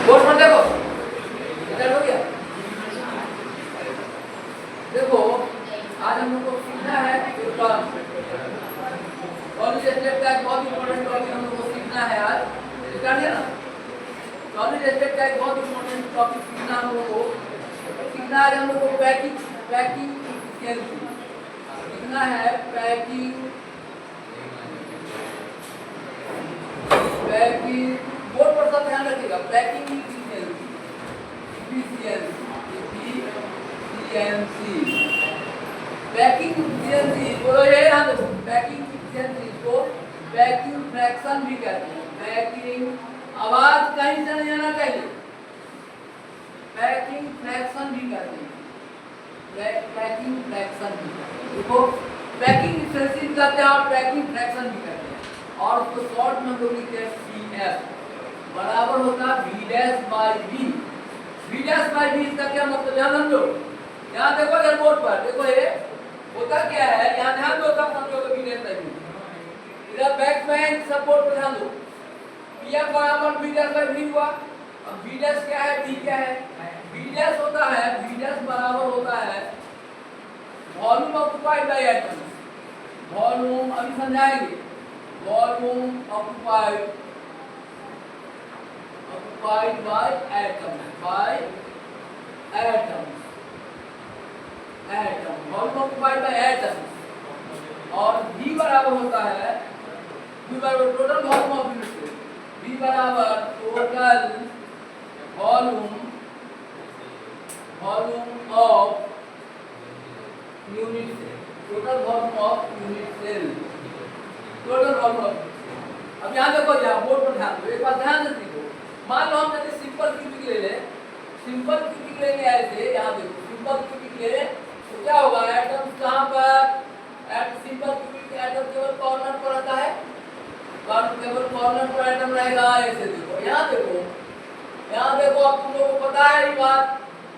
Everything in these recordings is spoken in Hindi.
बोर्ड पर देखो इधर हो गया। देखो आज हम लोग को सीखना है सॉलिड स्टेट का एक बहुत इंपॉर्टेंट टॉपिक हम लोग को सीखना है आज। कर दिया ना, सॉलिड स्टेट का एक बहुत इंपॉर्टेंट टॉपिक सीखना हम लोग को सीखना है। हम लोग को पैकिंग इफिशिएंसी सीखना है। पैकिंग बोर्ड पर सब ध्यान रखिएगा। पैकिंग इफिशिएंसी बोलो ये याद रखो। पैकिंग इफिशिएंसी को पैकिंग फ्रैक्शन भी कहते हैं। पैकिंग आवाज कहीं से नहीं आना चाहिए। पैकिंग फ्रैक्शन भी कहते हैं। पैकिंग फ्रैक्शन भी देखो पैकिंग इफिशिएंसी कहते हैं और पैकिंग फ्रैक्शन भी कहते हैं। और उसको शॉर्ट में हम लोग लिखते हैं CS बराबर होता है V dash by V। V dash by V इसका क्या मतलब ध्यान समझो। यहाँ देखो इधर बोर्ड पर देखो ये होता क्या है, यहाँ ध्यान दो तब समझोगे V डैश बाय V। इधर बैक में सपोर्ट पर ध्यान दो। PM बराबर V डैश बाय V हुआ। अब V डैश क्या है, V क्या है? V डैश होता है V डैश बराबर होता है volume occupied by atom. Volume अभी समझाएंगे। Volume occupied by atom volume occupied by atom. और V बराबर होता है V बराबर total volume of unit cell. V बराबर total volume of unit cell. Total volume of unit cell. Total volume of. अब यहाँ देखो, यहाँ बोर्ड पर ध्यान दो, एक बात ध्यान से देखो। मान लो हम यदि सिंपल क्यूबिक ले लें, सिंपल क्यूबिक लेंगे ऐसे, यहाँ देखो सिंपल क्यूबिक ले तो क्या होगा, एटम कहाँ पर, सिंपल क्यूबिक एटम केवल कॉर्नर पर रहता है, केवल कॉर्नर पर एटम रहेगा। ऐसे देखो यहाँ देखो अब तुम लोगों को पता है ये बात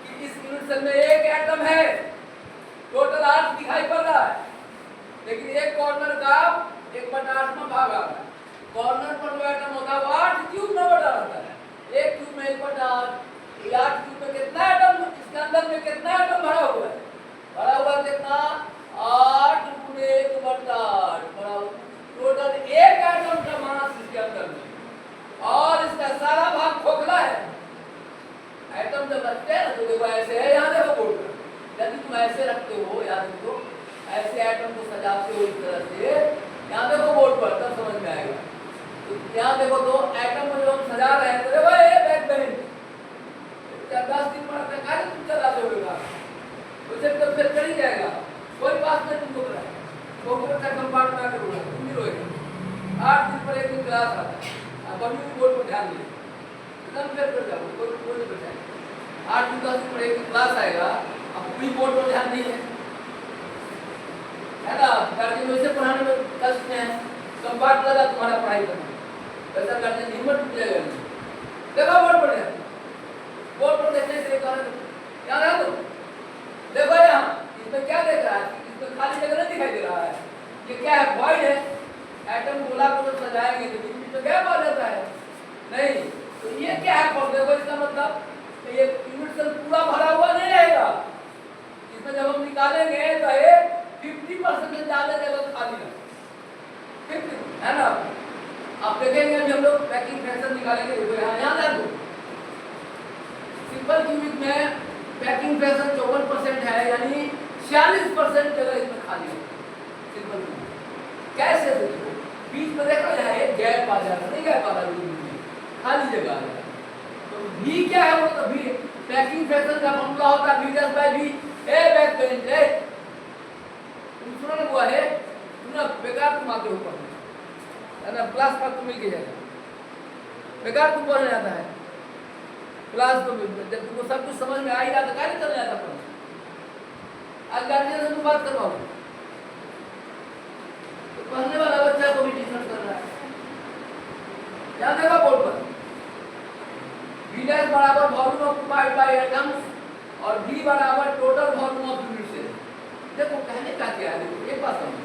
कि इस यूनिट सेल में एक एटम है, टोटल 8 दिखाई पड़ रहा है, लेकिन एक कॉर्नर का 1/8 में भाग आ रहा है। कॉर्नर पर जो एटम होता है वो 8 क्यूब में बटा रहता है। एक क्यूब में 1/8, 8 क्यूब में कितना एटम, इसके अंदर में कितना एटम भरा हुआ है? भरा हुआ कितना, 8 × 1/8 बराबर टोटल एक एटम का मास इसके अंदर में, और इसका सारा भाग खोखला है। एटम जब रखते हैं तो देखो ऐसे है, यहाँ देखो बोर्ड पर, यदि तुम ऐसे रखते हो, याद रखो ऐसे एटम को सजाते हो इस तरह से, यहाँ देखो बोर्ड पर तब समझ में आएगा। यहाँ देखो तो एटम को जो हम सजा रहे हैं तो देखो ये बैक बेंच क्या 10 दिन पढ़ते हैं, काहे तुम चलाते होगा उसे तो फिर चल ही जाएगा। कोई बात नहीं, तुमको पता है कंप्यूटर का कंपार्टमेंट आकर होगा, तुम भी रोएगा। 8 दिन पर एक दिन क्लास आता है, अब अभी भी बोर्ड पर ध्यान दे एकदम फिर कर जाओ, कोई नहीं बचाएगा। 8 दिन 10 दिन पर एक दिन क्लास आएगा, अब कोई बोर्ड पर ध्यान नहीं है ना। गार्जियन वैसे पढ़ाने में कष्ट में है, कंपार्ट लगा तुम्हारा पढ़ाई करना, ऐसा गार्जियन हिम्मत टूट जाएगा। देखो बोर्ड पर देखने से कारण क्या है तो देखो यहाँ इसमें क्या देख रहा है, इसमें खाली जगह नहीं दिखाई दे रहा है। ये क्या है, वॉइड है। एटम गोला को जब सजाएंगे तो बीच में गैप आ जाता है नहीं, तो ये क्या है, देखो इसका मतलब ये यूनिट सेल पूरा भरा हुआ नहीं रहेगा। इसमें जब हम निकालेंगे तो ये 50% से ज्यादा जगह खाली है ना। आप देखेंगे अभी हम लोग पैकिंग फ्रैक्शन निकालेंगे, देखो यहाँ देखो सिंपल क्यूबिक में पैकिंग फ्रैक्शन 54% है, यानी 46% जगह इसमें खाली है सिंपल क्यूबिक। कैसे देखो बीच में देखो यहाँ एक गैप आ जाता है, नहीं गैप आ रहा है, खाली जगह आ रहा है। तो V क्या है, वो तो V पैकिंग फ्रैक्शन का फॉर्मूला होता है V dash by V। A back bench है, तुम सुना ना हुआ है, सुना बेकार तुम आते ऊपर है ना, क्लास पर तुम मिल के जाएगा, बेकार तुम पढ़ने जाता है क्लास तो जब तुमको सब कुछ समझ में आ ही रहा तो क्या चल जाता पढ़। आज गार्जियन से तुम बात करवाओ तो पढ़ने वाला बच्चा को भी ट्यूशन कर रहा है। ध्यान देगा बोर्ड पर V डैश बराबर वॉल्यूम ऑक्युपाइड बाय एटम्स और V बराबर total volume of unit cell. देखो कहने का क्या है, देखो एक बात समझो,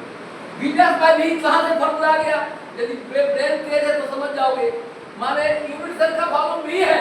V डैश बाय V कहां से फॉर्मूला आ गया, यदि ब्रेन तेज है तो समझ जाओगे। माने यूनिट सेल का वॉल्यूम V है,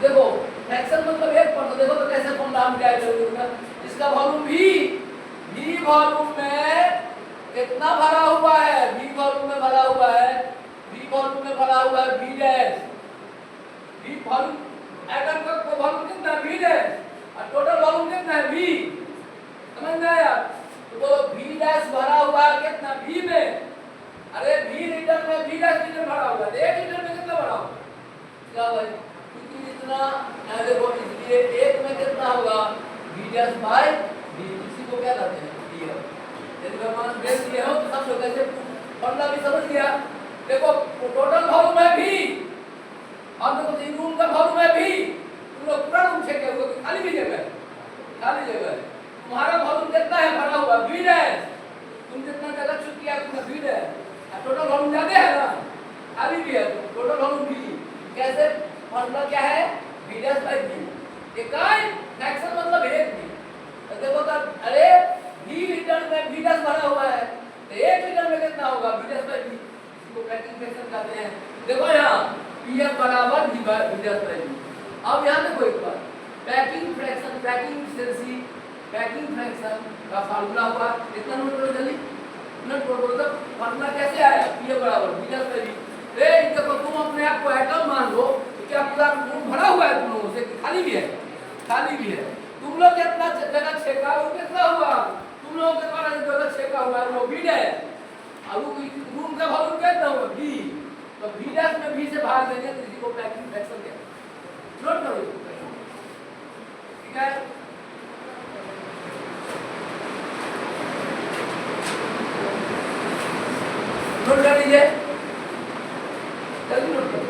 देखो फ्रैक्शन मतलब एक पर, तो देखो तो कैसे फॉर्मूला हम क्या करेंगे, इसका वॉल्यूम v वॉल्यूम में कितना भरा हुआ है, v वॉल्यूम में भरा हुआ है, v वॉल्यूम में भरा हुआ है v dash, v volume atom का वॉल्यूम कितना है v डैश और टोटल वॉल्यूम कितना है v, समझ में आया। तो बोलो v डैश भरा हुआ है कितना v में, अरे v लीटर में v डैश लीटर भरा हुआ है, 1 लीटर में कितना भरा होगा, क्या भाई, क्योंकि इतना देखो, इसलिए एक में कितना होगा v डैश बाय v, इसी को क्या कहते हैं डी। यदि भगवान बेस दिए हो तो सब लोग ऐसे फॉर्मूला भी समझ गया। देखो टोटल वॉल्यूम है v और देखो तीन रूम का वॉल्यूम है v, तुम लोग पूरा रूम चेक करो कि खाली भी जगह है, खाली जगह है, तुम्हारा वॉल्यूम कितना है भरा हुआ v डैश, तुम जितना जगह चुक किया तुमने v डैश, टोटल वॉल्यूम ज्यादा है ना, खाली भी है, टोटल वॉल्यूम v, कैसे फॉर्मूला क्या है v डैश बाय v, इकाई फ्रैक्शन मतलब एक भी, तो देखो तब अरे v लीटर में v डैश भरा हुआ है तो 1 लीटर में कितना होगा v डैश बाय v, इसको पैकिंग फ्रैक्शन कहते हैं। देखो यहाँ pf बराबर v डैश बाय v। अब यहाँ देखो एक बार packing fraction, packing efficiency, packing fraction का फार्मूला हुआ, इतना नोट करो जल्दी, नोट करो तो फार्मूला कैसे आया, pf बराबर v डैश बाय v। रे देखो तुम अपने आप को एटम मान लो, क्या पूरा रूम भरा हुआ है तुम लोगों से, खाली भी है, खाली भी है, तुम लोग कितना जगह छेका वो कितना हुआ, तुम लोगों के द्वारा जगह छेका हुआ है वो v डैश, अब रूम का वॉल्यूम कितना हुआ v, तो v डैश में v से भाग देंगे तो इसी को पैकिंग फ्रैक्शन कहते हैं। नोट करो इसको, ठीक है। नोट कर लीजिए, जल्दी नोट करो,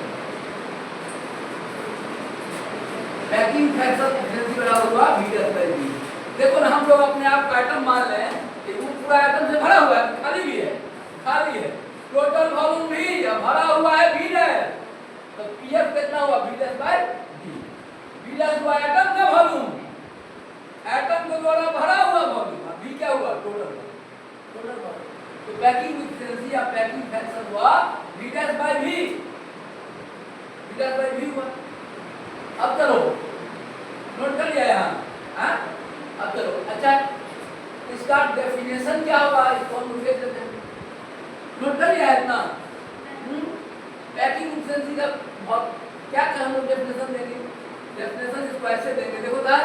पैकिंग फ्रैक्शन एफिशिएंसी बराबर हुआ v डैश बाय v। देखो ना हम लोग अपने आप का आइटम मान लें कि वो पूरा आइटम से भरा हुआ है, खाली भी है, खाली है, टोटल वॉल्यूम भी भरा हुआ है v डैश, तो pf कितना हुआ v dash by v, v dash हुआ आइटम का वॉल्यूम, एटम के द्वारा भरा हुआ वॉल्यूम, v क्या हुआ टोटल वॉल्यूम, तो पैकिंग एफिशिएंसी या पैकिंग फ्रैक्शन हुआ v dash by v, v dash by v हुआ। अब चलो नोट कर लिया यहाँ, हाँ अब चलो, अच्छा इसका डेफिनेशन क्या होगा, इसको हम लिख देते हैं, नोट कर लिया है इतना, पैकिंग एफिशिएंसी का बहुत क्या हम लोग डेफिनेशन देंगे, डेफिनेशन इसको ऐसे देंगे, देखो था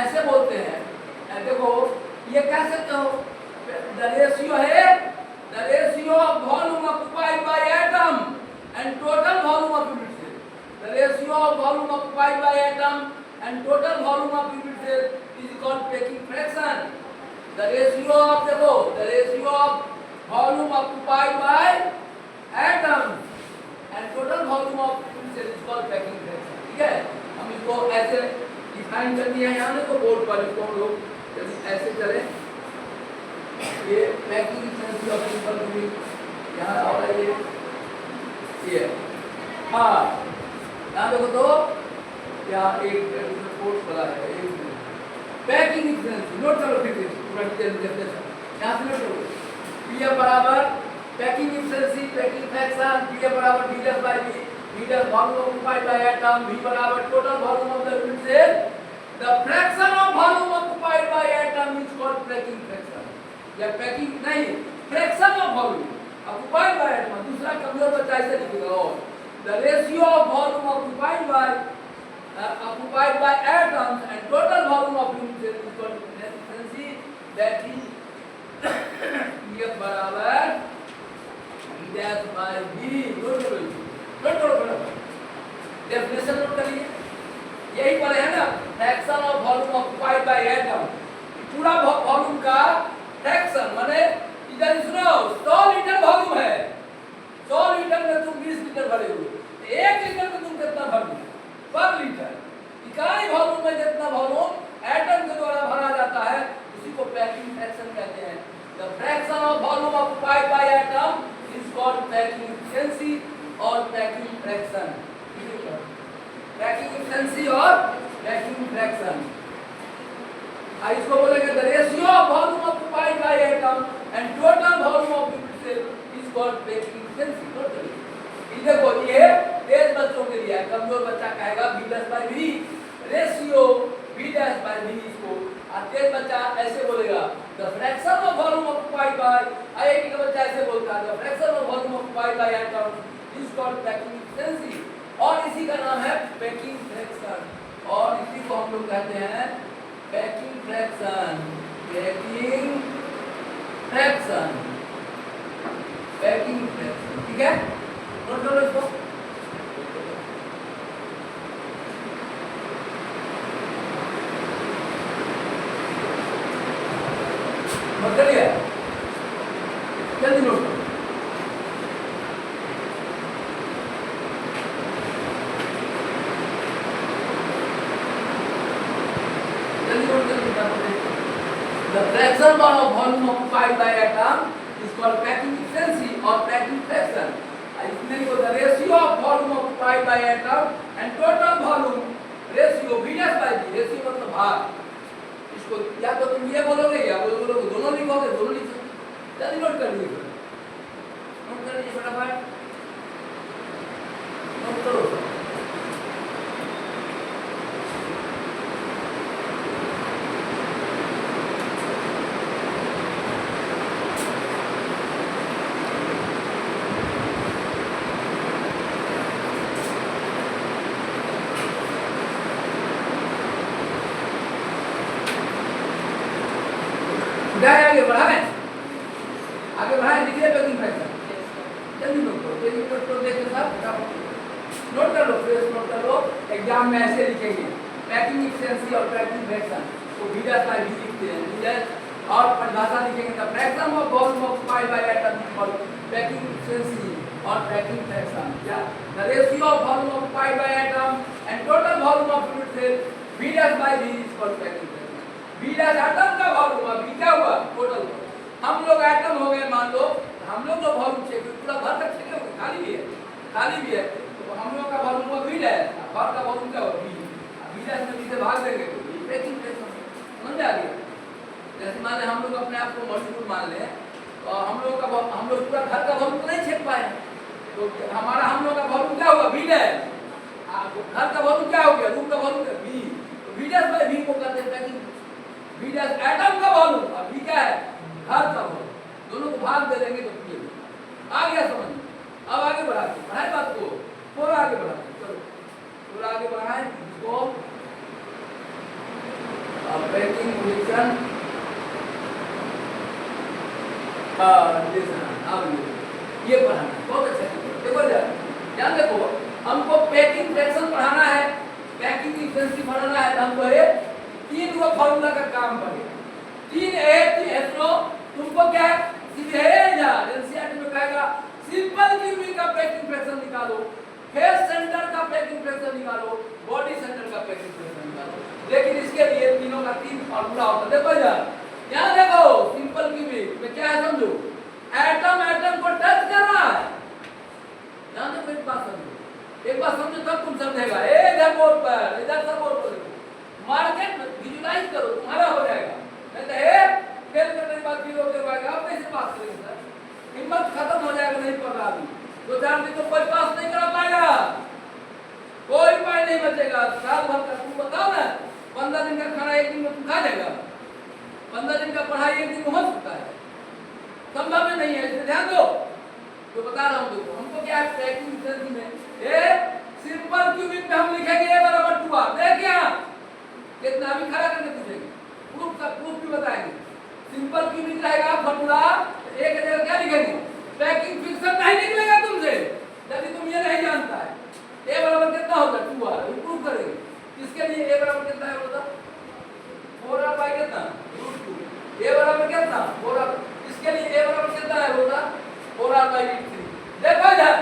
ऐसे बोलते हैं, देखो ये कह सकते हो द रेशियो है, the ratio of volume occupied by atom and total volume of unit cell, the ratio of volume occupied by atom and total volume of unit cell is called packing fraction. The ratio of देखो the ratio of volume occupied by atom and total volume of unit cell is called packing fraction. ठीक है, हम इसको ऐसे डिफाइन कर दिया है यहाँ देखो बोर्ड पर, इसको हम लोग ऐसे चले, ये packing efficiency of simple unit यहाँ और ये हाँ यहाँ देखो तो क्या एक कोर्स बना है, एक पैकिंग एफिशिएंसी, नोट करो फिर पूरा डिटेल डेफिनेशन यहां से नोट करो, pf बराबर packing efficiency, packing fraction, pf बराबर v dash by v, v dash volume occupied by atom, v बराबर total volume of the unit cell, the fraction of volume occupied by atom is called packing fraction, या पैकिंग नहीं fraction of volume occupied by atom, दूसरा कमजोर बच्चा ऐसे लिखेगा, और the ratio of volume occupied by occupied by atoms and total volume of unit cell is called efficiency, that is pf बराबर v dash by v। Note करो डेफिनेशन नोट करिए, यही पढ़े है ना, fraction of volume occupied by atom, पूरा वॉल्यूम का फ्रैक्शन माने इधर सुनो 100 लीटर वॉल्यूम है, 100 लीटर में तुम 20 लीटर भरे हुए, 1 लीटर में तुम कितना भरोगे पर लीटर, इकाई वॉल्यूम में जितना वॉल्यूम एटम के द्वारा भरा जाता है उसी को पैकिंग फ्रैक्शन कहते हैं। The fraction of volume occupied by atom is called packing efficiency और पैकिंग फ्रैक्शन, पैकिंग एफिशिएंसी और पैकिंग फ्रैक्शन। इसको बोलेंगे the ratio of volume occupied by atom and total volume of unit cell is called packing efficiency. Note करिए, देखो ये तेज बच्चों के कमजोर बच्चा कहेगा b dash by v ratio b dash by v इसको, और तेज बच्चा ऐसे बोलेगा the fraction of volume occupied bye, IIT का बच्चा ऐसे बोलता है the fraction of volume occupied by atom is called packing efficiency, और इसी का नाम है पैकिंग फ्रैक्शन, और इसी को हम लोग कहते हैं packing fraction, packing fraction, packing fraction. ठीक है, नोट करो इसको। नोट कर लिया, जल्दी नोट करो। The fraction of volume occupied by atom is called packing efficiency or packing fraction. इसमें लिखो the ratio of volume occupied by atom and total volume ratio v dash by v, ratio मतलब भाग। इसको या तो तुम ये बोलोगे या बोलोगे, दोनों लिखोगे, दोनों लिख सकते। जल्दी नोट कर लीजिए, नोट कर लीजिए फटाफट, नोट करो। आगे बढ़ाएं, आगे बढ़ाएं, लिखिए पैकिंग फ्रैक्शन, जल्दी नोट करो, जल्दी नोट करो, देखो साहब नोट कर लो, फ्रेश नोट कर लो। एग्जाम में ऐसे लिखेंगे पैकिंग एफिशिएंसी और पैकिंग फ्रैक्शन को v डैश बाय v लिखते हैं, ठीक है, और परिभाषा लिखेंगे the fraction of volume occupied by atom is called packing efficiency और पैकिंग फ्रैक्शन, या the ratio of volume occupied by atom and total volume of fluid cell v dash by v is called packing fraction. v dash atom का वॉल्यूम हुआ, v क्या हुआ, टोटल। हम लोग एटम हो गए, मान लो हम लोग जो वॉल्यूम चेक पूरा भर तक चेक है, खाली भी है, खाली भी है, तो हम लोग का वॉल्यूम हुआ v डैश, भर का वॉल्यूम क्या हुआ v डैश में v से भाग देंगे तो v पैकिंग फ्रैक्शन, समझ आ गया। जैसे मान ले हम लोग अपने आप को मल्टीपल मान ले, तो हम लोग पूरा घर का वॉल्यूम नहीं छेक पाए, तो हमारा हम लोग का वॉल्यूम क्या हुआ v डैश, घर का वॉल्यूम क्या हो गया, रूम का वॉल्यूम v, तो v डैश बाय v को कहते हैं पैकिंग। v डैश एटम का वॉल्यूम, अब v क्या है, घर का वॉल्यूम, दोनों को भाग दे देंगे तो v आ गया समझ। अब आगे बढ़ाते बढ़ाए बात को, थोड़ा आगे बढ़ाते, चलो थोड़ा आगे बढ़ाएं इसको, पैकिंग फ्रैक्शन ये पढ़ाना बहुत अच्छा है। देखो ध्यान देखो, हमको पैकिंग फ्रैक्शन पढ़ाना है, पैकिंग एफिशिएंसी पढ़ाना है, तो हमको ये तीन को फार्मूला का काम पड़ेगा, तीन एचनो तुमको क्या है सीधे जा एनसीईआरटी में कहेगा सिंपल क्यूबिक का पैकिंग फ्रैक्शन निकालो, फेस सेंटर का पैकिंग फ्रैक्शन निकालो, बॉडी सेंटर का पैकिंग फ्रैक्शन निकालो, लेकिन इसके लिए तीनों का तीन फार्मूला होता है। देखो यार यहाँ देखो सिंपल क्यूबिक में क्या है समझो, एटम एटम को टच कर रहा है, ध्यान देखो एक बात समझो, एक बात समझो तब तुम समझेगा। इधर बोर्ड पर, इधर सब बोर्ड पर मार्केट में विजुलाइज करो, तुम्हारा हो जाएगा, नहीं तो फेल करने के बाद फिर होते रहेगा, आप कैसे पास करेंगे सर, हिम्मत खत्म हो जाएगा, नहीं पढ़ रहा अभी, 2-4 दिन तो कोई पास नहीं करा पाएगा, कोई उपाय नहीं बचेगा। साल भर का तुम बताओ ना, 15 दिन का खाना एक दिन में तुम खा जाएगा, 15 दिन का पढ़ाई एक दिन में हो सकता है, संभव नहीं है, इसलिए ध्यान दो। तो बता रहा हूँ देखो, हमको क्या है पैकिंग एफिशिएंसी में ए सिंपल क्यूबिक में हम लिखेंगे a बराबर 2r, देखिए कितना अभी खड़ा करके पूछेंगे, प्रूफ का प्रूफ भी बताएंगे। सिंपल क्यूबिक रहेगा फॉर्मूला, एक जगह क्या लिखेंगे, पैकिंग फ्रैक्शन नहीं निकलेगा तुमसे यदि तुम ये नहीं जानता है। a बराबर कितना होता है 2r, प्रूफ करेंगे। इसके लिए a बराबर कितना है बोला, 4r बाय कितना √2, a बराबर कितना 4r, इसके लिए a बराबर कितना है बोला 4r बाय √3। देखो इधर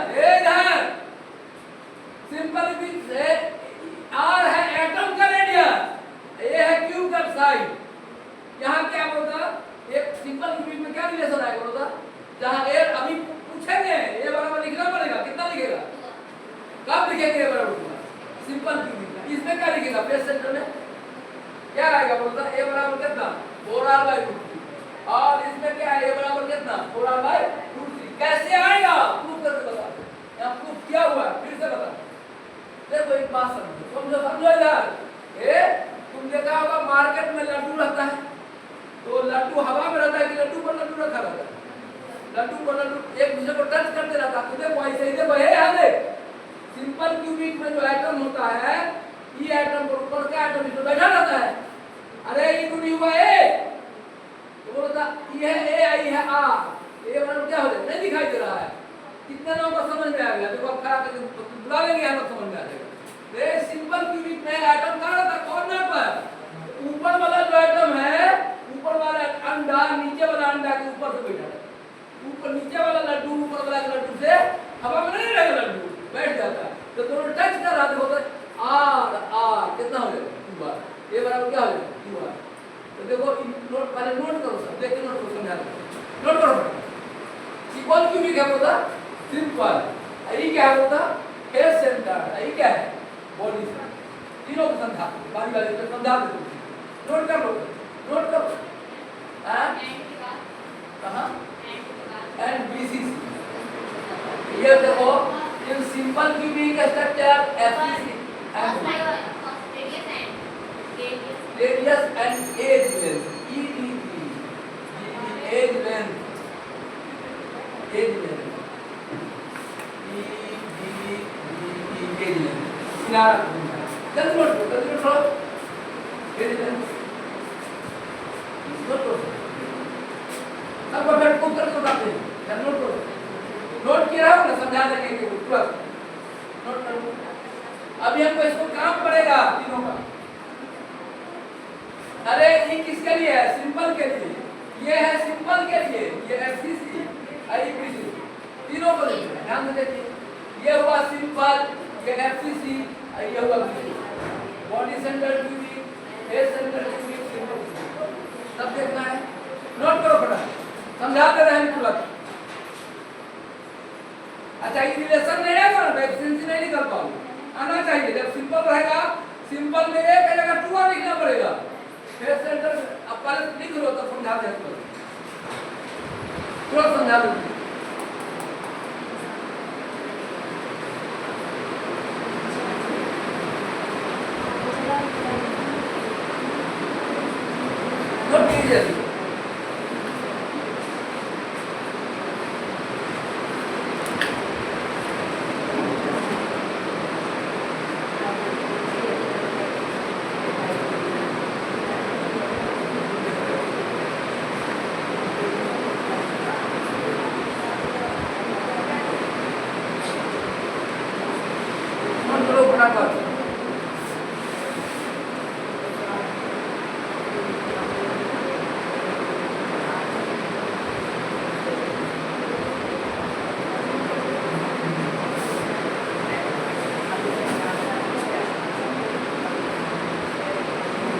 सिंपल क्यूबिक है, r है एटम का रेडियस, a है क्यूब का साइड, यहाँ क्या बोलता एक सिंपल क्यूबिक में क्या रिलेशन आएगा बोलता, जहाँ a अभी पूछेंगे a बराबर लिखना पड़ेगा, कितना लिखेगा, कब लिखेंगे a बराबर सिंपल क्यूबिक में, इसमें क्या लिखेगा फेस सेंटर में क्या आएगा बोलता a बराबर कितना 4r बाय √3, और इसमें क्या है a बराबर कितना 4r बाय √3। कैसे आएगा प्रूफ करके बता, यहाँ प्रूफ किया हुआ है, फिर से बता देखो एक बात समझो, समझो समझो इधर। तुम देखा होगा मार्केट में लड्डू रहता है, तो लड्डू हवा में रहता है कि लड्डू पर लड्डू रखा रहता है? लड्डू पर लड्डू एक दूसरे को टच करते रहता है। तो देखो ऐसे ही देखो, देख सिंपल क्यूबिक में जो एटम होता है, ये एटम पर ऊपर का एटम इसमें बैठा रहता है। अरे ये तो नहीं हुआ ए, तो बोलता ये है ए, आई है आ, ये मतलब क्या हो जाए, नहीं दिखाई दे रहा है। कितने लोगों को समझ में आ गया? देखो अब खड़ा करके बुला लेंगे, यहाँ पर समझ में आ जाएगा। ये सिंपल क्यूबिक में एटम कहाँ रहता है? कॉर्नर पर। ऊपर वाला जो एटम है, ऊपर वाला अंडा नीचे वाला अंडा के ऊपर से बैठा है। ऊपर नीचे वाला लड्डू ऊपर वाला लड्डू से हवा में नहीं रहेगा, लड्डू बैठ जाता है। तो दोनों टच कर रहा है, आर आर कितना हो जाएगा? 2 बार। ये बराबर क्या हो जाएगा? 2 बार। तो देखो नोट, पहले नोट करो सब, देख के नोट करो, समझा दो। नोट करो इक्वल क्यूबिक है बोलता सिंपल, ये क्या है बोलता फेस सेंटर, ये क्या है बॉडी सेंटर। तीनों को समझा बारी बारी से समझा दो, नोट कर लो, नोट करो। कहाँ एंड बीसीसी। ये देखो इन simple cubic structure FCC radius and edge length, EDT edge length, edge length EDT edge length किनारा जल्दी नोट करो, जल्दी नोट करो एज लेंथ नोट करो। सब बैठ को कर बताते हैं, नोट करो। नोट किया हो ना, समझा देंगे तुरंत, नोट करो। अभी हमको इसको काम पड़ेगा तीनों का। अरे ये किसके लिए है? सिंपल के लिए। ये है सिंपल के लिए, ये एफसीसी आईपीसी, तीनों को देखिए, ध्यान से देखिए। ये हुआ सिंपल, ये एफसीसी, ये हुआ body centre cubic, face centre cubic, simple सब देखना है। नोट करो फटाफट, समझाते रहे तुरंत। अच्छा ये रिलेशन नहीं रहेगा ना, एफिशिएंसी नहीं निकल पाओगे, आना चाहिए। जब सिंपल रहेगा, सिंपल में एक जगह 2 लिखना पड़ेगा। फेस सेंटर अब पहले लिख लो तो समझा दे, तुरंत समझा दो। नोट कीजिए।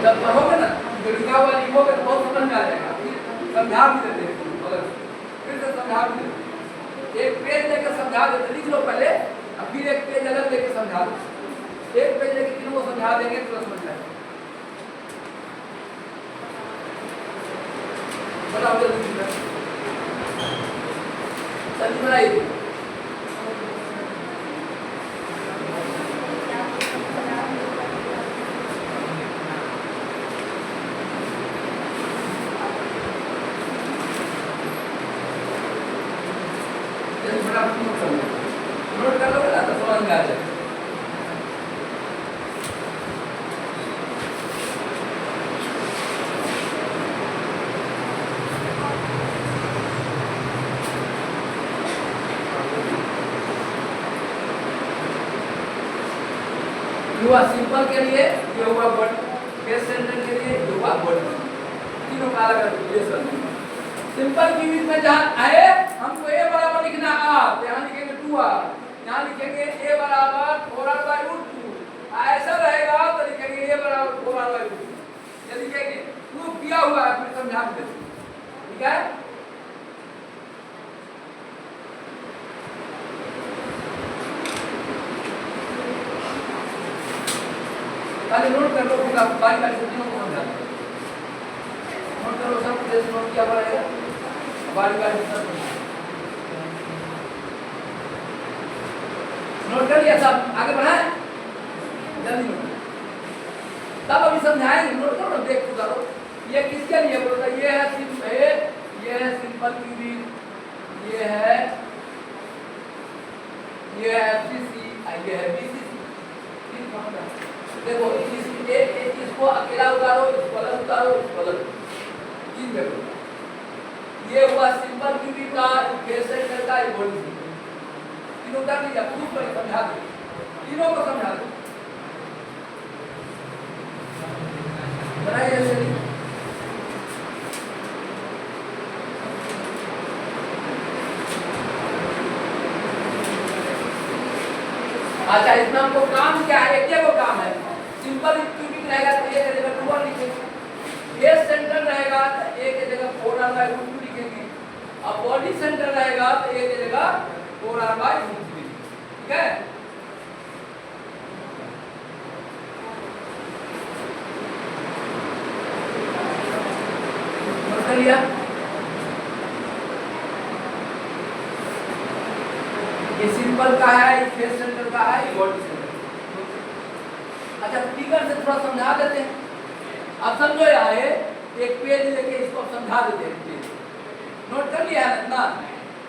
जब पढ़ोगे ना तो लिखा हुआ लिखोगे तो बहुत समझ में आ जाएगा। समझा भी देते हैं, फिर से समझा भी देते। एक पेज लेकर समझा देते, लिख लो पहले, अब फिर एक पेज अलग लेकर समझा दो। एक पेज लेकर तीनों को समझा देंगे तो समझ जाएगा। बताओ जल्दी जल्दी बनाइए। नोट कर लो ना तो समझ में आ जाएगा। हुआ सिंपल के लिए, ये हुआ बॉडी, फेस सेंटर के लिए ये हुआ बॉडी, तीनों का अलग अलग रिलेशन। सिंपल क्यूबिक में जहां आए हमको a बराबर लिखना r, यहाँ लिखेंगे 2r, यहाँ लिखेंगे a बराबर 4r/√2। ऐसा रहेगा तो लिखेंगे a बराबर 4r/√2। ये लिखेंगे, प्रूफ किया हुआ है, फिर समझा देते, ठीक है। पहले नोट कर लो, फिर आप बारी बारी से तीनों को समझा दो। नोट करो सब, जैसे नोट किया हुआ रहेगा, बारी बारी से नोट कर लिया सब, आगे बढ़ाएं। जल्दी नोट, तब अभी समझाएंगे, नोट करो, देख चुका लो। ये किसके लिए बोलता है? ये है सिंपल क्यूबिक, ये है FCC, ये है BCC। देखो इसको अकेला उतारो, इसको अलग उतारो, इसको अलग, तीन देखो। ये हुआ सिंपल क्यूबिक का, फेस सेंटर का, ये बॉडी सेंटर। तीनों कर लिया, प्रूफ कर समझा दो, तीनों को समझा दो। बनाइए ऐसे। अच्छा, इसमें हमको काम क्या है? एक को काम है, सिंपल क्यूबिक रहेगा तो एक जगह 2 लिखेंगे, फेस सेंटर रहेगा तो एक जगह 4r/√2 लिखेंगे, अब बॉडी सेंटर रहेगा तो एक जगह 4r/√3। ठीक है, नोट कर लिया? ये सिंपल का है, ये फेस सेंटर का है, ये बॉडी सेंटर। अच्छा, फिगर से थोड़ा समझा देते हैं। अब समझो यहाँ है, एक पेज लेके इसको समझा देते हैं। नोट कर लिया है ना?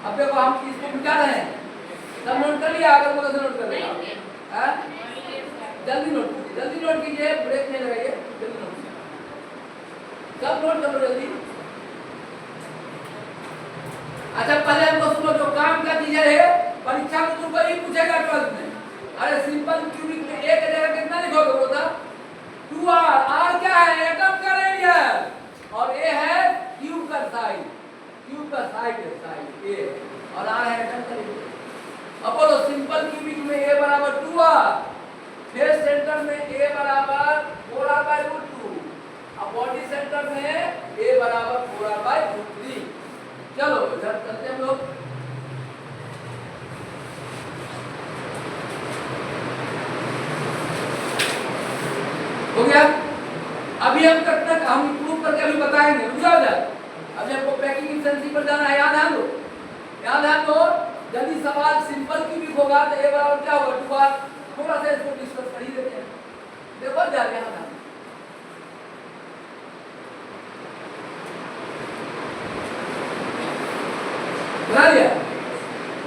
अब देखो हम इसको मिटा रहे हैं, सब नोट कर लिया? अगर बोलो तो नोट कर लेगा, जल्दी नोट कीजिए, जल्दी नोट कीजिए, ब्रेक नहीं लगाइए, जल्दी नोट कीजिए, सब नोट कर लो जल्दी। अच्छा, पहले हमको सुनो, जो काम का टीचर है परीक्षा में तुमको ही पूछेगा 12th में, अरे सिंपल क्यूबिक में एक जगह कितना लिखोगे? वो था 2r। r क्या है? एटम का रेडियस, और a है क्यूब का साइड, क्यूब का साइड है, साइड a, और r है एटम का रेडियस। अब बोलो, सिंपल क्यूबिक में a बराबर 2r, फेस सेंटर में a बराबर 4r/√2, अब बॉडी सेंटर में a बराबर 4r/√3। चलो इधर चलते हैं हम लोग। हो गया? अभी हम तक हम प्रूफ करके अभी बताएंगे, रुक जाओ जरा। अभी हमको पैकिंग एफिशिएंसी पर जाना है, याद ध्यान दो, याद ध्यान दो। यदि सवाल सिंपल क्यूबिक होगा तो a बराबर क्या होगा? 2r। थोड़ा सा इसको डिस्कस कर ही देते हैं, देखो जा रहे हैं। बना लिया?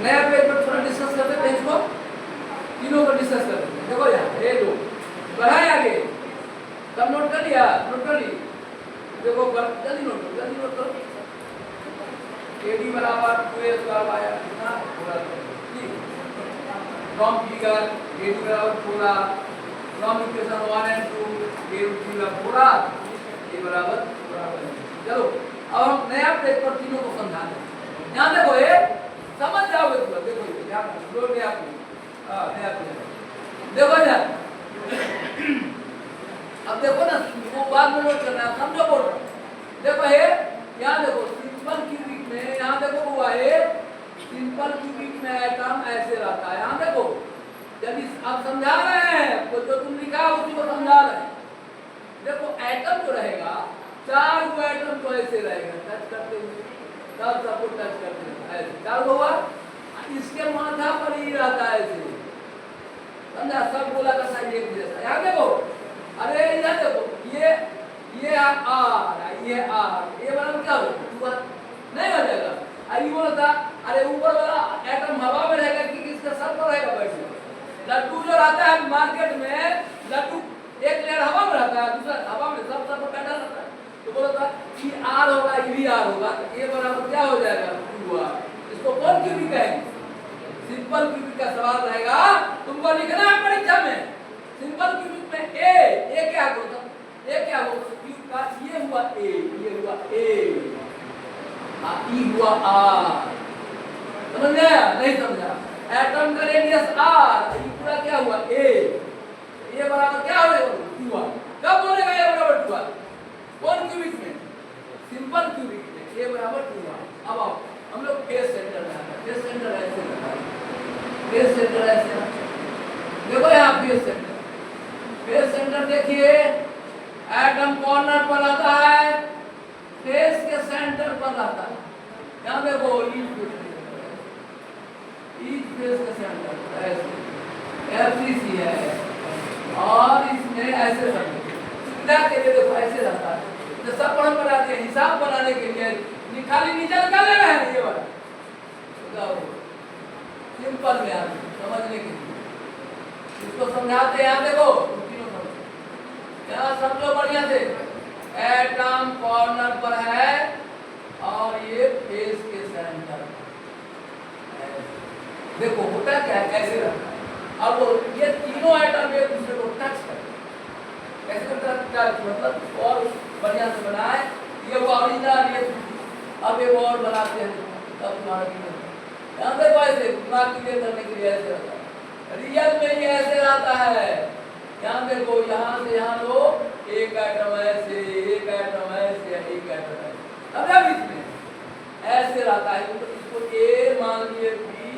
नया पेज पर थोड़ा डिस्कस करते हैं, इसको तीनों को डिस्कस करते हैं। देखो यहाँ ये दो बढ़ाए आगे, सब नोट कर लिया? नोट कर ली? देखो जल्दी नोट करो, जल्दी नोट करो। AD बराबर 2a² आया कितना? 4r। फ्रॉम फिगर AD बराबर 4r, from equation 1 and 2 A√3 का 4r, A बराबर 4r। चलो अब हम नया पेज पर तीनों को समझा दें। यहाँ देखो, ये समझ जाओगे तुम, देखो ये यहाँ लोड नया पेज, हां नया पेज देखो यार। अब देखो ना, वो बाद में नोट करना है, समझो बोल रहा हूं। देखो ये यहाँ देखो, सिंपल क्यूबिक में यहाँ देखो हुआ है, सिंपल क्यूबिक में एटम ऐसे रहता है। यहाँ देखो, यदि आप समझा रहे हैं तो जो तुम लिखा है उसी को समझा रहे हैं। देखो एटम जो रहेगा, 4 गो एटम तो ऐसे रहेगा, टच करते हुए, तब सबको टच करते हैं ऐसे 4 गो हुआ, इसके माथा पर ही रहता है ऐसे, समझा? सब गोला का साइज एक जैसा। यहाँ देखो, अरे इधर देखो, ये r, ये r, ये बराबर क्या होगा? 2r नहीं हो जाएगा। अरे ये बोला था, अरे ऊपर वाला एटम हवा में रहेगा कि किसके सर पर रहेगा? बैठे लड्डू जो रहता है मार्केट में, लड्डू एक लेयर हवा में रहता है, दूसरा हवा में, सब सर पर बैठा रहता है। तो बोला था कि r होगा, ये भी r होगा, तो ये बराबर क्या हो जाएगा? 2r। इसको कौन क्यूबिक कहेंगे? सिंपल क्यूबिक का सवाल रहेगा, तुमको लिखना है परीक्षा में। सिंपल क्यूबिक में a क्या होता? a क्या होगा? क्यूब का ये हुआ a, ये हुआ a, ई हुआ r। समझ गया? नहीं समझा? एटम का रेडियस r, ये पूरा क्या हुआ? a, ये बराबर क्या हो जाएगा? 2r। कब बोलेगा ये बराबर 2r? कौन क्यूबिक में? सिंपल क्यूबिक में a बराबर 2r। अब आओ हम लोग फेस सेंटर में आते हैं। फेस सेंटर ऐसे रहता है, फेस सेंटर ऐसे रहता है। देखो यहाँ फेस सेंटर, फेस सेंटर देखिए, एटम कॉर्नर पर रहता है, फेस के सेंटर पर रहता है। यहाँ देखो ईच फेस के सेंटर ऐसे FCC है, और इसमें ऐसे सुविधा के लिए देखो ऐसे रहता है। तो सब हम बनाते हैं हिसाब बनाने के लिए खाली नीचे निकाल लेना है ये वाला सिंपल में आप समझने के लिए इसको समझाते हैं। यहाँ देखो यहाँ समझो बढ़िया से एटम कॉर्नर पर है और ये फेस के सेंटर देखो होता क्या है कैसे रहता है। अब ये तीनों एटम एक दूसरे को टच करते कैसे करता है मतलब और बढ़िया से बनाए ये ओरिजिनल ये अब एक और बनाते हैं तब तुम्हारा यहाँ देखो ऐसे दिमाग क्लियर करने के लिए ऐसे रहता है। रियल में ये ऐसे रहता है। यहाँ देखो यहाँ से यहाँ लो एक एटम ऐसे एक एटम ऐसे एक एटम ऐसे अब जब इसमें ऐसे रहता है तो इसको ए मान लिए बी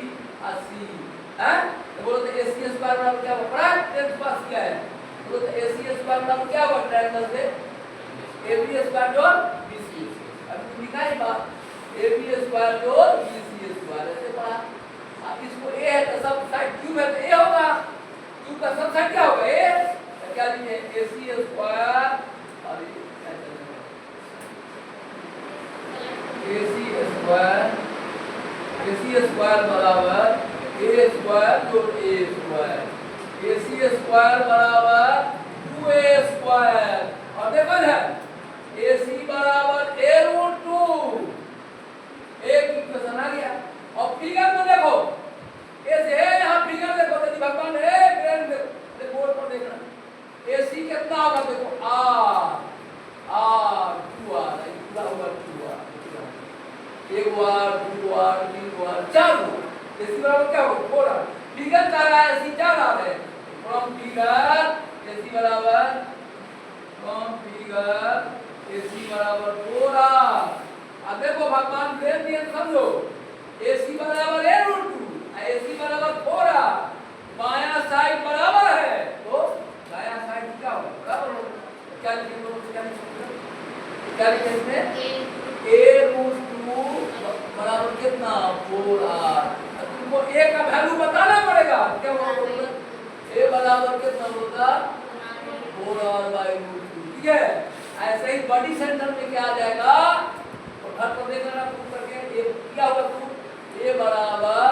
अस्सी है तो बोलो तो AC स्क्वायर बराबर क्या होगा बड़ा टेंथ पास किया है बोलो तो AC स्क्वायर बराबर क्या होगा ट्रायंगल से AB स्क्वायर जोड़ BC अब लिखा ही बात AB स्क्वायर जोड़ BC स्क्वायर ऐसे पढ़ा। अब इसको A है तो सब साइड क्यूब है तो A होगा क्यूब का सब साइड क्या होगा A तो क्या लिखे AC स्क्वायर और AC स्क्वायर बराबर A स्क्वायर जोड़ A स्क्वायर AC स्क्वायर बराबर 2A स्क्वायर और देखो ना AC बराबर A रूट 2 एक इक्वेशन आ गया। और फिगर में देखो ऐसे यहाँ फिगर देखो यदि भगवान है ग्रैंड देखो बोर्ड पर देखना AC कितना होगा देखो R 2R पूरा होगा 2R एक बार दो बार तीन बार चार बार AC बराबर क्या होगा 4R फिगर का रहा है AC 4R है फ्रॉम फिगर AC बराबर फ्रॉम फिगर AC बराबर 4R। अब देखो भगवान ब्रेन दिए समझो AC बराबर A रूट 2 AC बराबर 4R बायां साइड बराबर है तो दायां साइड क्या होगा बराबर होगा क्या लिखेंगे बोलो क्या लिखेंगे इसमें A रूट 2 बराबर कितना 4R। तुमको A का वैल्यू बताना पड़ेगा क्या होगा A बराबर कितना होगा 4R बाय रूट 2 ठीक है। ऐसे ही बॉडी सेंटर में क्या आ जाएगा घर को देख लेना प्रूव करके ये क्या होगा प्रूफ A बराबर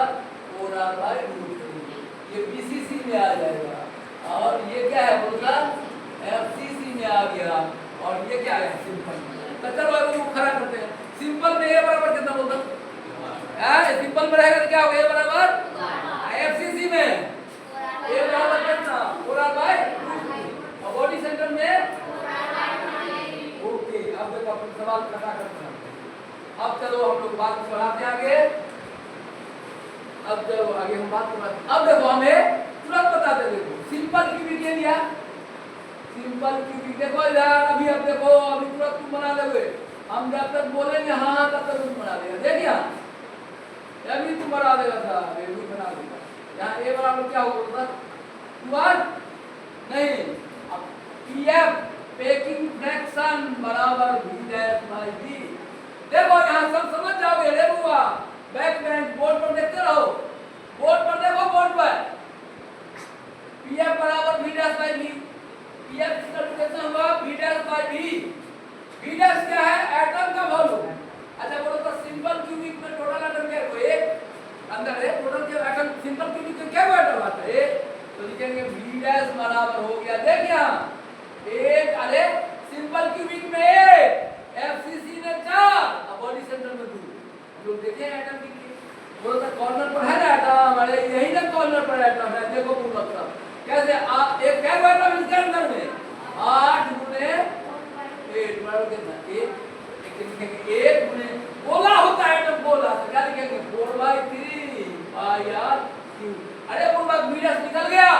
4R बाय रूट 2 ये BCC में आ जाएगा और ये क्या है बोलता FCC में आ गया और ये क्या है सिंपल तो चलो इसको खड़ा करते हैं। सिंपल में A बराबर कितना बोलता है सिंपल में रहेगा क्या होगा A बराबर FCC में A बराबर कितना 4R बाय रूट 2 और बॉडी सेंटर में ओके। अब देखो अपन सवाल खड़ा करते हैं। अब चलो हम लोग बात बढ़ाते हैं आगे। अब चलो आगे हम बात बढ़ाते अब देखो हमें तुरंत बताते देखो सिंपल क्यूबिक ले लिया सिंपल क्यूबिक देखो यार अभी अब देखो अभी तुरंत तुम बना दोगे हम जब तक बोलेंगे हाँ तब तक तुम बना देगा देखिए अभी तुम बना देगा था ये भी बना देगा यहाँ A बराबर क्या होगा 2R नहीं अब PF पैकिंग फ्रैक्शन बराबर V डैश बाय V देखो यहाँ सब समझ जाओगे रे बुआ बैक बेंच बोर्ड पर देखते रहो बोर्ड पर देखो बोर्ड पर PF बराबर V dash by V PF कितना हुआ V dash by V V dash क्या है एटम का वॉल्यूम। अच्छा बोलो तो सिंपल क्यूबिक में टोटल एटम क्या है एक अंदर है टोटल के एटम सिंपल क्यूबिक में क्या एटम आता है तो लिखेंगे V डैश बराबर हो गया देख यहाँ एक अरे सिंपल क्यूबिक में एक FCC ने 4 अब बॉडी सेंटर में 2 जो देखे एटम की बोलो तो कॉर्नर पर है ना एटम अरे यही ना कॉर्नर पर एटम है देखो पूरा मतलब कैसे एक क्या एटम इसके अंदर में 8 गुने 8 बराबर कितना 1 गुने गोला होता है एटम गोला तो क्या लिखेंगे 4/3 पाई क्यूब। अरे पूरा मीडस निकल गया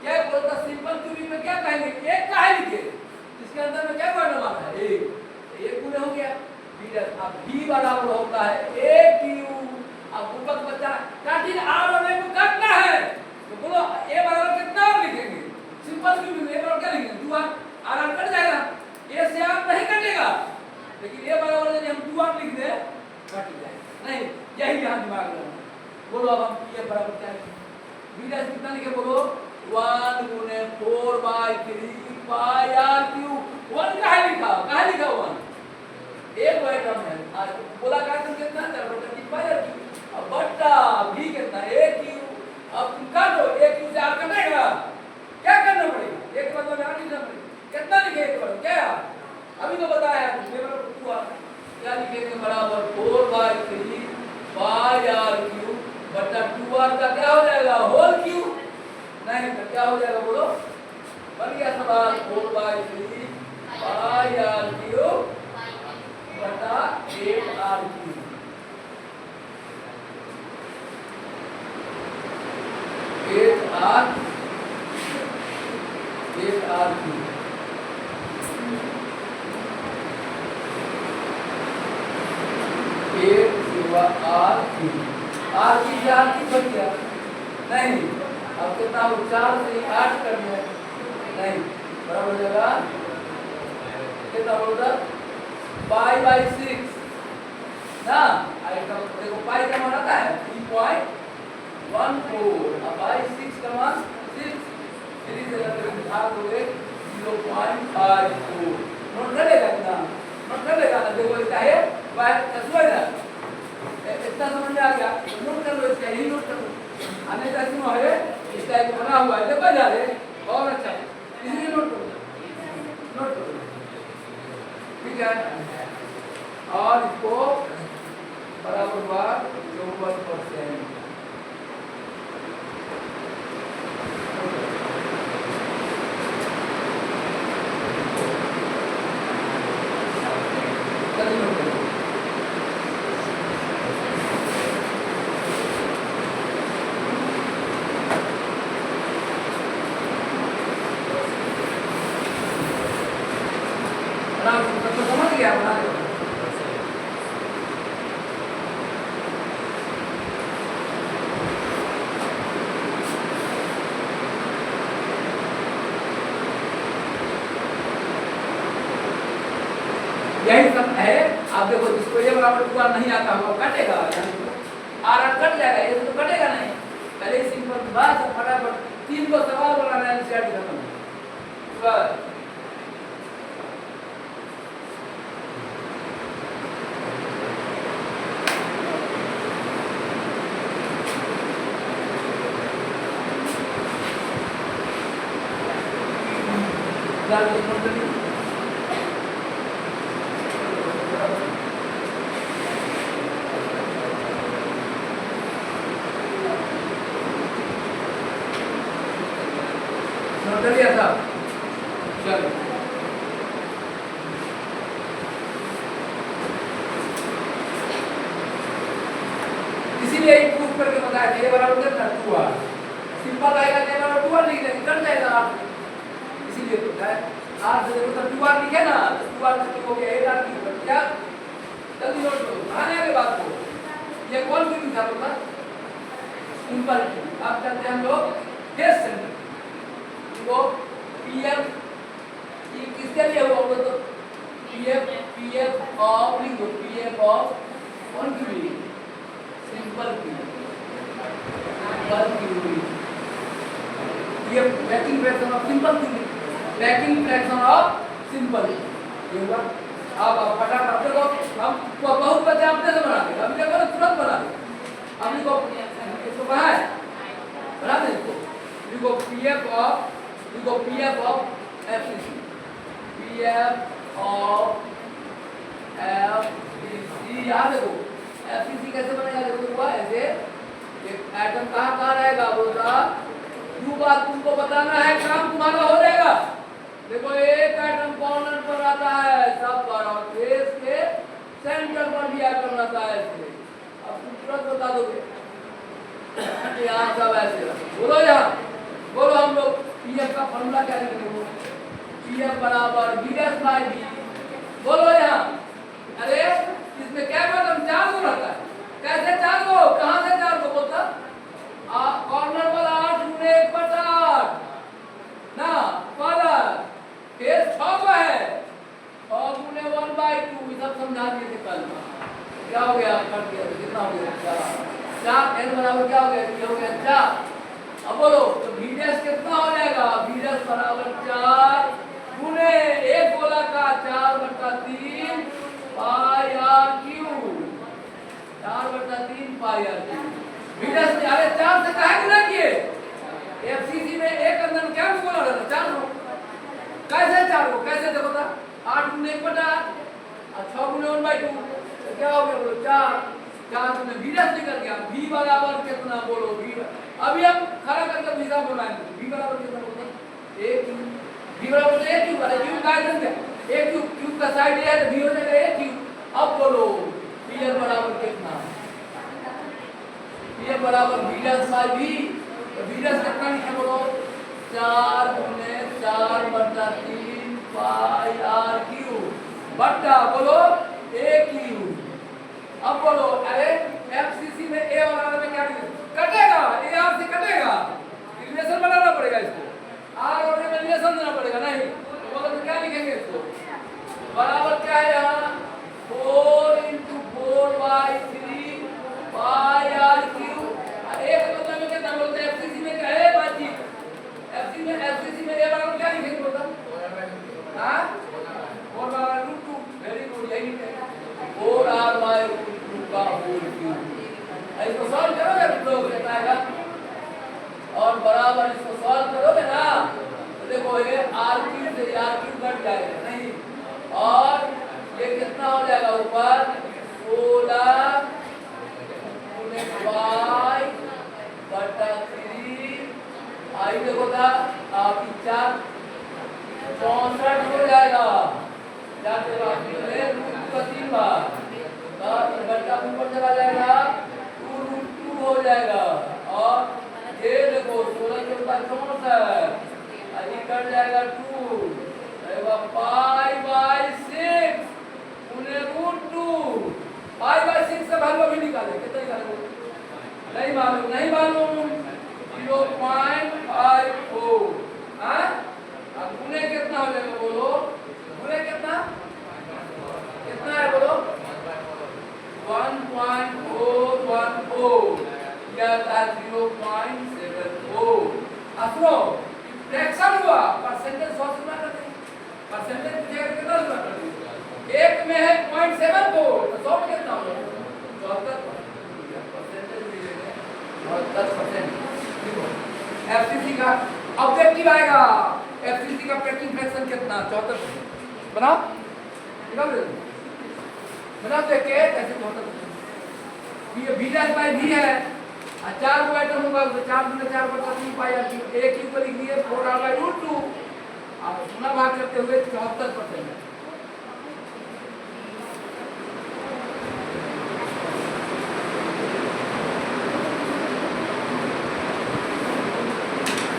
क्या बोलता सिंपल क्यूबिक में क्या कहेंगे एक का है लिखे इसके अंदर में क्या एटम आता है एक गुने हो गया मीडस। अब V बराबर होता है A क्यूब। अब ऊपर बच्चा काटिन R और A को काटना है तो बोलो A बराबर कितना और लिखेंगे सिंपल क्यूबिक में A बराबर क्या लिखेंगे 2R R कट जाएगा A से R नहीं कटेगा लेकिन A बराबर यदि हम 2R लिख दे कट जाएगा नहीं यही यहाँ दिमाग लगाना। बोलो अब हम A बराबर क्या लिखेंगे V डैश कितना लिखे बोलो 1 गुने 4 बाई 3 पाई आर क्यू। 1 कहाँ लिखा 1? एक वाई टर्म है। बोला का कितना 4/3 पाई आर क्यू। अब बट्टा भी कितना a क्यू। अब तुम काटो a क्यू से r कटेगा, क्या करना पड़ेगा? एक बार तो r लिखना पड़ेगा। कितना लिखे एक बार क्या अभी तो बताया तुमने, मतलब 2r क्या लिखेंगे बराबर 4/3 पाई आर क्यू बटा 2r का क्या हो जाएगा होल क्यू। नहीं तो क्या हो जाएगा बोलो, बन गया सवाल 4/3 पाई आर क्यू बटा 8r Q. 8r Q. Are की बन गया नहीं। अब कितना हो 4 से 8 कर दिया नहीं, बराबर हो जाएगा कितना बोलता पाई/6 ना। देखो पाई का मान आता है 3.14 अब /6 का मान 6 सीरीज से भाग दोगे 0.54। नोट कर लेगा इतना, नोट कर लेगा ना। देखो इसका है इतना समझ में आ गया, नोट कर लो इसका, यही नोट कर लो। आने का सुनो है इसका एक बना हुआ है, देखो जा रहे और अच्छा है इसलिए नोट करो, नोट करो ठीक है। और इसको बराबर हुआ 54%। समझ गया बना दो। यही सब है। आप देखो जिसको ये बराबर 2r नहीं आता वो कटेगा, r कट जाएगा, ये तो कटेगा नहीं। पहले सिंपल बात फटाफट 3 को सवाल बनाना है, एनसीईआरटी खत्म बस। लिया था चलो इसीलिए एक प्रूफ करके बताया था। ये बराबर कितना 2r सिंपल आएगा, ये बराबर 2r लिख देंगे कट जाएगा r, इसीलिए तो है r से देखो तो 2r लिखे ना, तो 2r से हो गया 8r की क्या। जल्दी नोट करो आने वाली बात को। ये कौन सी था बोला सिंपल। अब चलते हैं हम लोग केस सेंटर को पीएफ किसके लिए हुआ बोलो तो पीएफ ऑफ लिख दो, पीएफ ऑफ कौन की हुई सिंपल की ये बैकिंग फ्रैक्शन ऑफ सिंपल की बैकिंग फ्रैक्शन ऑफ सिंपल ये हुआ। अब फटाफट देखो हम बहुत बच्चे अपने से बना देंगे, अभी देखो तुरंत बना दे। अभी को इसको कहा है बना दे इसको, देखो PF of FCC, PF of FCC याद देखो FCC कैसे बनेगा देखो हुआ ऐसे एक एटम कहाँ रहेगा बोलता क्यों बात तुमको बताना है, काम तुम्हारा हो जाएगा। देखो एक एटम कॉर्नर पर आता है सब पर और फेस के सेंटर पर भी एटम रहता है इसलिए अब तुम तुरंत बता दोगे यहाँ सब ऐसे बोलो। यहाँ बोलो हम लोग पीएफ का फॉर्मूला क्या लिखेंगे, पीएफ बराबर V'/B। बोलो यहाँ अरे इसमें क्या मतलब 4 गो रहता है, कैसे 4 गो, कहाँ से 4 गो बोलता कॉर्नर वाला 8 × 1/8 ना वाला फेस 6 गो है 6 × 1/2 ये सब समझा दिए थे कल। क्या हो गया कट गया तो कितना हो गया 4 n बराबर क्या हो गया, ये हो गया 4। अब बोलो तो V' कितना हो जाएगा, V' बराबर 4 पाई आर क्यू। बीटा से अरे 4 से काहे गुना किए? एफसीसी में एक अंदर क्या बोला रहता 4 हो। कैसे 4 हो? कैसे देखो तो 8 गुने 1 बटा 8 और 6 गुने 1/2 तो क्या हो गया बोलो 4। 4 गुने बीटा निकल गया। v बराबर कितना बोलो? v अभी हम खड़ा करके हिसाब बनाएंगे। v बराबर कितना बोलते हैं? a cube. v बराबर a क्यूब अरे क्यूब का आइटम क्या? a क्यूब क्यूब का साइड a है तो v हो जाएगा a क्यूब। अब बोलो p बराबर कितना? p बराबर b डैश बाय v तो b डैश कितना लिखे बोलो? 4 गुने 4 बटा 3 पाई r क्यूब बटा बोलो a क्यूब। अब बोलो अरे एफसीसी में a और r में क्या कटेगा? a r से कटेगा, रिलेशन बनाना पड़ेगा इसको। r और a में रिलेशन देना पड़ेगा नहीं तो बोलो तो क्या लिखेंगे इसको? बराबर क्या है यहाँ 4 × 4/3 पाई r क्यूब। एक मतलब में कितना बोलते हैं? एफसीसी में क्या है बातचीत? एफसीसी में a बराबर क्या लिखेंगे बोलता? हां 4/√2 वेरी गुड यही है 4r/√2 का होल क्यूब। इसको सॉल्व करोगे तो कितना आएगा? और बराबर इसको सॉल्व करोगे ना तो देखो ये r क्यूब से r क्यूब कट जाएगा नहीं और ये कितना हो जाएगा ऊपर 16 गुने y बटा 3 आई देखो था आपकी 4 64 हो जाएगा। 4 से बात में रूट का 3 बार तो बटा ऊपर चला जाएगा 2√2 हो जाएगा और ये देखो 16 के ऊपर 64 अभी कट जाएगा 2 रहेगा π/6 गुने √2 π/6 से वैल्यू भी निकाले कितना निकालोगे? नहीं मालूम 0.54 हां अब गुने कितना हो जाएगा बोलो? गुने कितना है बोलो? 1.414 या 0.74 असरो फ्रैक्शन हुआ परसेंटेज 100 से गुना करते हैं। परसेंटेज पूछेगा कितना गुना करते हैं? एक में है 0.74 तो 100 में कितना होगा? 74 परसेंटेज मिलेगा 74%। एफसीसी का ऑब्जेक्टिव आएगा। एफसीसी का पैकिंग फ्रैक्शन कितना? 74% बनाओ देख के कैसे 74% ये b डैश बाय v है और 4 को आइटम होगा तो 4 गुने 4 बटा 3 पाई r क्यूब a क्यूब को लिख दिए 4r/√2 अब गुना भाग करते हुए 74% है।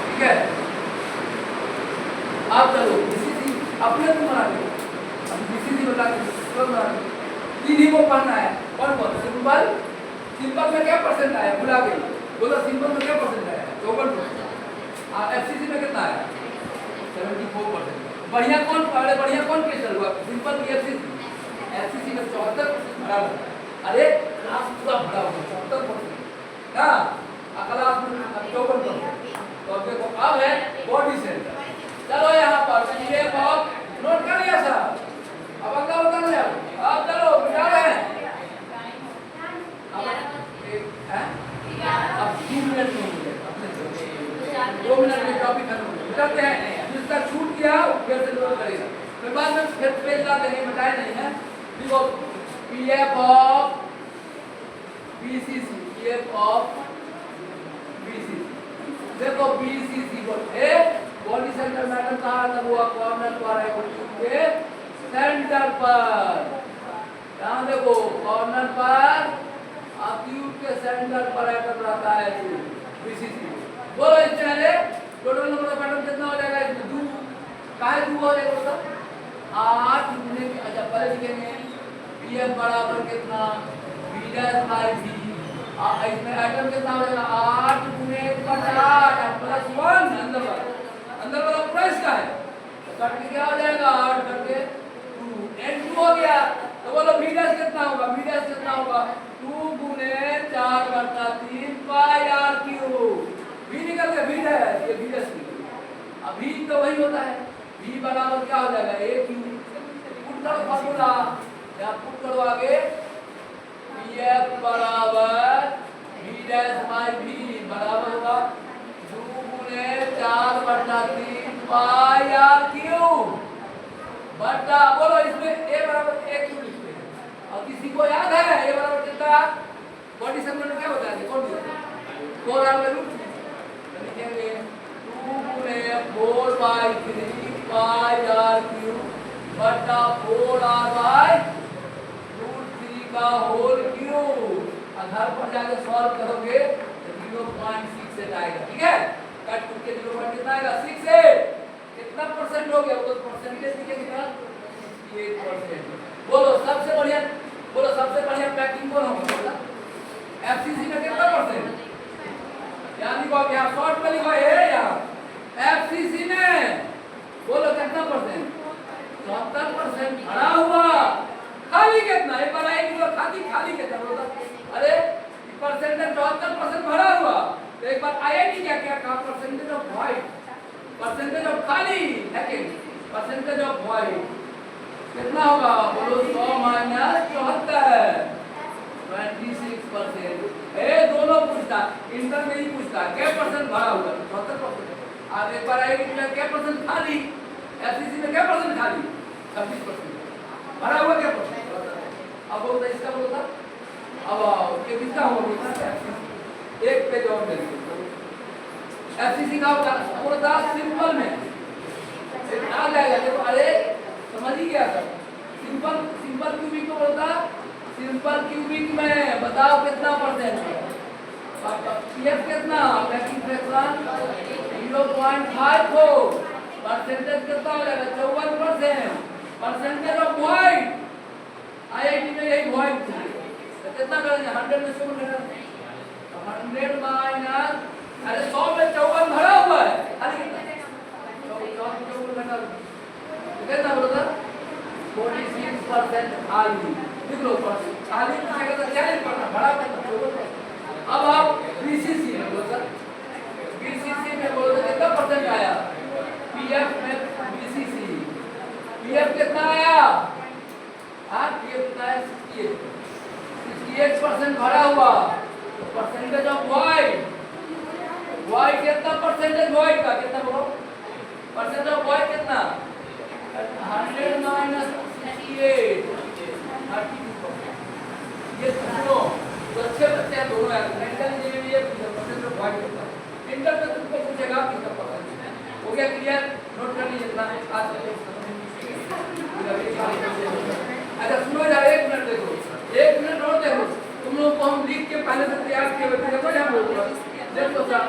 ठीक है अब चलो बीसीसी अपने तुम बना लो। अब बीसीसी बता दो कब बना लो इन्हीं को पढ़ना है। कौन सिंपल में क्या परसेंट आया भुला गई बोलो? सिंपल में क्या परसेंट आया? 54%। एफसीसी में कितना आया? 74%। बढ़िया कौन क्वेश्चन हुआ सिंपल की एफसीसी में 74% भरा हुआ। अरे क्लास पूरा भरा हुआ 74% ना क्लास में 54%। तो देखो अब है बॉडी सेंटर। चलो यहाँ पर ये बहुत नोट कर लिया सर अब अगला बता दो अब चलो बिठा रहे हैं अब 2 मिनट में 2 मिनट में टॉपिक खत्म बिठाते हैं। जिसका छूट गया वो फिर से नोट करेगा फिर बाद में फिर पेज ला देंगे बताए नहीं है। देखो PF of BCC PF of BCC देखो बीसीसी बोले बॉडी सेंटर मैडम कहाँ था वो कॉर्नर पर है के सेंटर पर। यहाँ देखो कॉर्नर पर ट्यूब के सेंटर पर आइटम रहता है बीसीसी। बोलो इस पहले टोटल नंबर ऑफ आइटम कितना हो जाएगा? इसमें 2 काहे 2 हो जाएगा मतलब 8 गुने अच्छा पहले लिखेंगे पीएफ बराबर कितना b डैश बाय v इसमें आइटम कितना हो जाएगा 8 गुने 1 बटा 8 प्लस 1 अंदर वाला पूरा इसका है तो कट के क्या हो जाएगा 8 करके 2 n2 हो गया। तो बोलो b डैश कितना होगा? b डैश कितना होगा 2 गुने 4 बटा 3 पाई r क्यूब। v निकल गया b डैश ये b डैश निकल गया। अब v तो वही होता है v बराबर क्या हो जाएगा a क्यूब। पुट करो फार्मूला या पुट करो आगे पीएफ बराबर वी डैश बाई वी बराबर होगा 2 गुने 4/3 पाई आर क्यूब बटा बोलो इसमें a बराबर a क्यूब लिखते हैं। और किसी को याद है a बराबर कितना कंडीशन में क्या बताया थे? कौन दिया? 4 आर वैल्यू लिखेंगे 2 गुने 4/3 पाई आर क्यूब बटा 4 आर बाई √3 का होल क्यूब। आधार पर जाके सॉल्व करोगे तो 0.68 आएगा। ठीक है, कट करके 0. कितना आएगा 68। कितना परसेंट हो गया? वो परसेंटेज लिखे कितना 68%। बोलो सबसे बढ़िया पैकिंग कौन होगा? एफसीसी में कितना परसेंट? यहाँ लिखो, यहाँ शॉर्ट में लिखो है यहाँ एफसीसी में बोलो कितना परसेंट? 74% भरा हुआ। खाली कितना? एक बार आएगी तो खाली कितना बोलो? अरे परसेंटेज 74% भरा हुआ। तो एक बार आईआईटी क्या कहा? Percentage of white, percentage of खाली है कि परसेंटेज ऑफ वाइट कितना होगा? बोलो 100 माइनस 74 26%। दोनों पूछता, इंटर में ही पूछता क्या परसेंट भरा हुआ? 74%। अब एक बार आएगी क्या परसेंट खाली? एफसीसी में क्या परसेंट खाली? 26%। भरा हुआ क्या परसेंट? अब बोलता इसका बोलता अब ये कितना होगा? एक पेज और दे दो। एफसीसी का बोलता सिंपल में आ जाएगा। देखो अरे समझ ही गया सर। सिंपल क्यूबिक को बोलता सिंपल क्यूबिक में बताओ कितना परसेंट है? पीएफ कितना? पैकिंग फ्रैक्शन 0.5 हो। परसेंटेज कितना हो जाएगा? 54%। परसेंटेज ऑफ वाइट आईआईटी में यही वाइट है। तो कितना करेंगे? 100 में 100 घटा 100 माइनस अरे 100 में 54 भरा हुआ है। खाली कितना? 54 घटा कितना बोला? 46% खाली। लिख लो खाली पूछेगा तो क्या लिखना? भरा कितना? अब आप बीसीसी में बोलो सर। बीसीसी में बोलो तो कितना परसेंट आया? पीएफ में बीसीसी पीएफ कितना आया? हाँ पीएफ कितना है? 68% भरा हुआ। परसेंटेज ऑफ वाइट कितना? परसेंटेज वाइट का कितना बोलो? परसेंटेज ऑफ वाइट कितना? 100 माइनस 68 32%। ये दोनों अच्छे बच्चे हैं दोनों यार। Mental engineering percentage of white कितना? इंटर में तुमको पूछेगा कितना परसेंट हो गया? क्लियर? नोट कर लीजिए इतना आज। अच्छा सुनो यार, 1 मिनट देखो, 1 मिनट और देखो। तुम लोग को हम लिख के पहले से तैयार किए हुए थे। देखो यहाँ बोल रहा देखो सर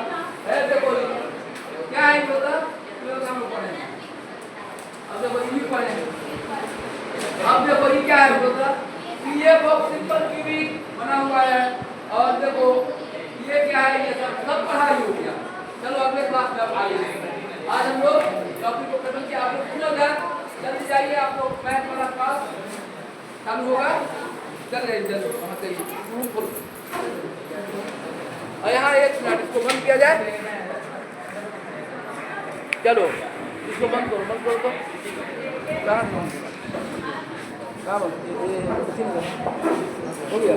है। देखो क्या है बोलता हम लोग पढ़े। अब देखो ये पढ़ेंगे। अब देखो ये क्या है बोलता पीएफ ऑफ सिंपल क्यूबिक बना हुआ है। और देखो ये क्या है? ये सब पढ़ाई हो गया। चलो अगले क्लास में आगे आज हम लोग टॉपिक को खत्म किया। आप लोग सुनो ध्यान, जल्दी जाइए। आप लोग मैथ वाला क्लास चालू होगा। चल रहे जल्दी वहाँ से और यहाँ 1 मिनट इसको बंद किया जाए। चलो इसको बंद करो तो कहाँ बंद हो गया?